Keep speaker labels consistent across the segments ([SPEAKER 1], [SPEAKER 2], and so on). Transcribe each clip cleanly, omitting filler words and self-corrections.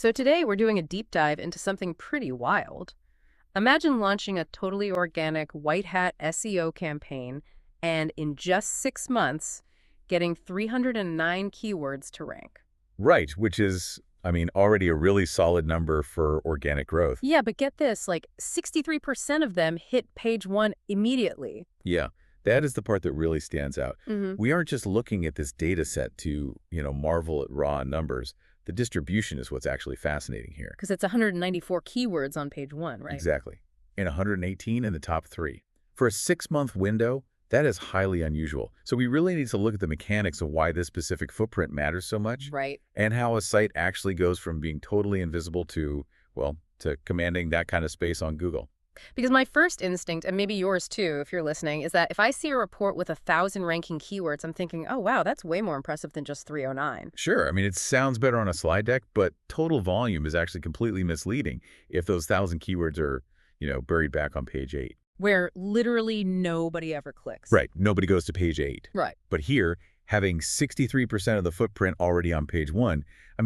[SPEAKER 1] So today we're doing a deep dive into something pretty wild. Imagine launching a totally organic white hat SEO campaign and in just 6 months, getting 309 keywords to rank.
[SPEAKER 2] Right, which is, already a really solid number for organic growth.
[SPEAKER 1] Yeah, but get this, like 63% of them hit page one immediately.
[SPEAKER 2] Yeah, that is the part that really stands out.
[SPEAKER 1] Mm-hmm.
[SPEAKER 2] We aren't just looking at this data set to, marvel at raw numbers. The distribution is what's actually fascinating here.
[SPEAKER 1] Because it's 194 keywords on page one, right?
[SPEAKER 2] Exactly. And 118 in the top three. For a 6-month window, that is highly unusual. So we really need to look at the mechanics of why this specific footprint matters so much.
[SPEAKER 1] Right.
[SPEAKER 2] And how a site actually goes from being totally invisible to, well, to commanding that kind of space on Google.
[SPEAKER 1] Because my first instinct, and maybe yours too, if you're listening, is that if I see a report with 1,000 ranking keywords, I'm thinking, oh, wow, that's way more impressive than just 309.
[SPEAKER 2] Sure, it sounds better on a slide deck, but total volume is actually completely misleading if those 1,000 keywords are, buried back on page 8.
[SPEAKER 1] Where literally nobody ever clicks.
[SPEAKER 2] Right, nobody goes to page 8.
[SPEAKER 1] Right.
[SPEAKER 2] But here, having 63% of the footprint already on page 1,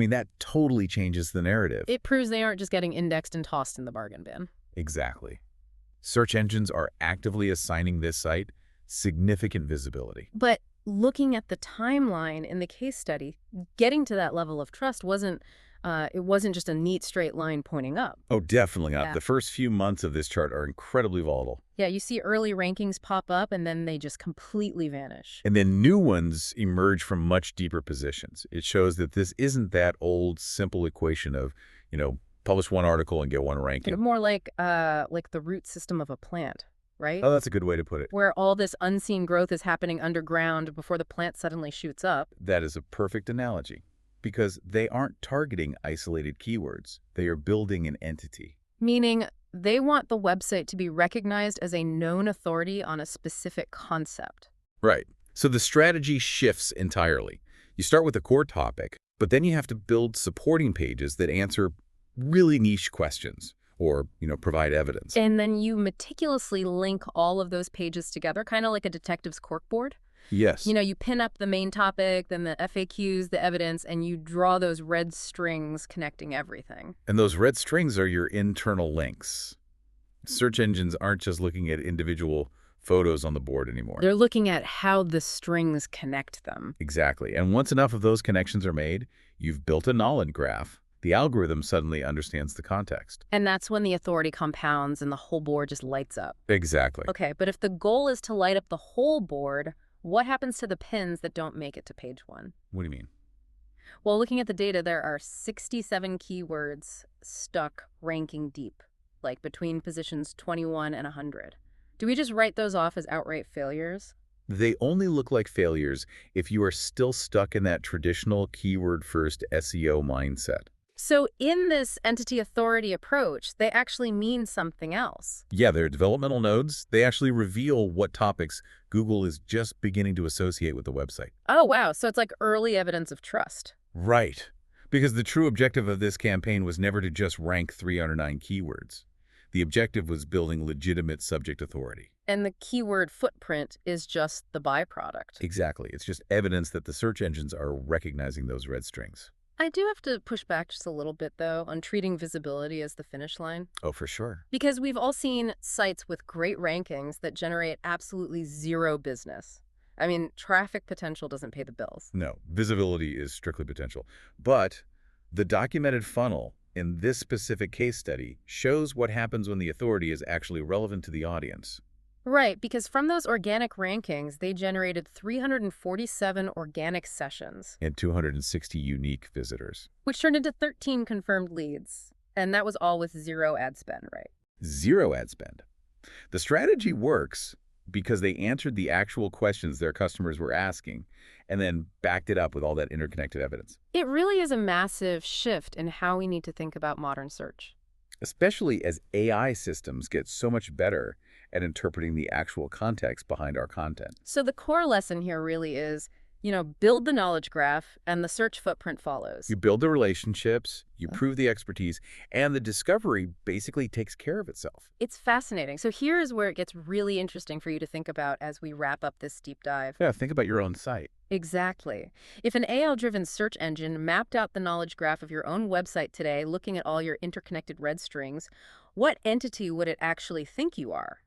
[SPEAKER 2] that totally changes the narrative.
[SPEAKER 1] It proves they aren't just getting indexed and tossed in the bargain bin.
[SPEAKER 2] Exactly. Search engines are actively assigning this site significant visibility.
[SPEAKER 1] But looking at the timeline in the case study, getting to that level of trust wasn't just a neat straight line pointing up.
[SPEAKER 2] Oh, definitely not.
[SPEAKER 1] Yeah.
[SPEAKER 2] The first few months of this chart are incredibly volatile.
[SPEAKER 1] Yeah, you see early rankings pop up and then they just completely vanish.
[SPEAKER 2] And then new ones emerge from much deeper positions. It shows that this isn't that old, simple equation of, publish one article and get one ranking.
[SPEAKER 1] More like the root system of a plant, right?
[SPEAKER 2] Oh, that's a good way to put it.
[SPEAKER 1] Where all this unseen growth is happening underground before the plant suddenly shoots up.
[SPEAKER 2] That is a perfect analogy, because they aren't targeting isolated keywords. They are building an entity.
[SPEAKER 1] Meaning they want the website to be recognized as a known authority on a specific concept.
[SPEAKER 2] Right. So the strategy shifts entirely. You start with a core topic, but then you have to build supporting pages that answer really niche questions or, provide evidence.
[SPEAKER 1] And then you meticulously link all of those pages together, kind of like a detective's corkboard.
[SPEAKER 2] Yes.
[SPEAKER 1] You pin up the main topic, then the FAQs, the evidence, and you draw those red strings connecting everything.
[SPEAKER 2] And those red strings are your internal links. Search engines aren't just looking at individual photos on the board anymore.
[SPEAKER 1] They're looking at how the strings connect them.
[SPEAKER 2] Exactly. And once enough of those connections are made, you've built a knowledge graph. The algorithm suddenly understands the context.
[SPEAKER 1] And that's when the authority compounds and the whole board just lights up.
[SPEAKER 2] Exactly.
[SPEAKER 1] Okay, but if the goal is to light up the whole board, what happens to the pins that don't make it to page one?
[SPEAKER 2] What do you mean?
[SPEAKER 1] Well, looking at the data, there are 67 keywords stuck ranking deep, like between positions 21 and 100. Do we just write those off as outright failures?
[SPEAKER 2] They only look like failures if you are still stuck in that traditional keyword-first SEO mindset.
[SPEAKER 1] So in this entity authority approach, they actually mean something else.
[SPEAKER 2] Yeah, they're developmental nodes. They actually reveal what topics Google is just beginning to associate with the website.
[SPEAKER 1] Oh, wow. So it's like early evidence of trust.
[SPEAKER 2] Right. Because the true objective of this campaign was never to just rank 309 keywords. The objective was building legitimate subject authority.
[SPEAKER 1] And the keyword footprint is just the byproduct.
[SPEAKER 2] Exactly. It's just evidence that the search engines are recognizing those red strings.
[SPEAKER 1] I do have to push back just a little bit, though, on treating visibility as the finish line.
[SPEAKER 2] Oh, for sure.
[SPEAKER 1] Because we've all seen sites with great rankings that generate absolutely zero business. Traffic potential doesn't pay the bills.
[SPEAKER 2] No, visibility is strictly potential. But the documented funnel in this specific case study shows what happens when the authority is actually relevant to the audience.
[SPEAKER 1] Right, because from those organic rankings, they generated 347 organic sessions.
[SPEAKER 2] And 260 unique visitors.
[SPEAKER 1] Which turned into 13 confirmed leads. And that was all with zero ad spend, right?
[SPEAKER 2] Zero ad spend. The strategy works because they answered the actual questions their customers were asking and then backed it up with all that interconnected evidence.
[SPEAKER 1] It really is a massive shift in how we need to think about modern search.
[SPEAKER 2] Especially as AI systems get so much better at interpreting the actual context behind our content.
[SPEAKER 1] So the core lesson here really is Build the knowledge graph and the search footprint follows.
[SPEAKER 2] You build the relationships, you
[SPEAKER 1] Huh?
[SPEAKER 2] prove the expertise, and the discovery basically takes care of itself.
[SPEAKER 1] It's fascinating. So here is where it gets really interesting for you to think about as we wrap up this deep dive.
[SPEAKER 2] Yeah, think about your own site.
[SPEAKER 1] Exactly. If an AI-driven search engine mapped out the knowledge graph of your own website today, looking at all your interconnected red strings, what entity would it actually think you are?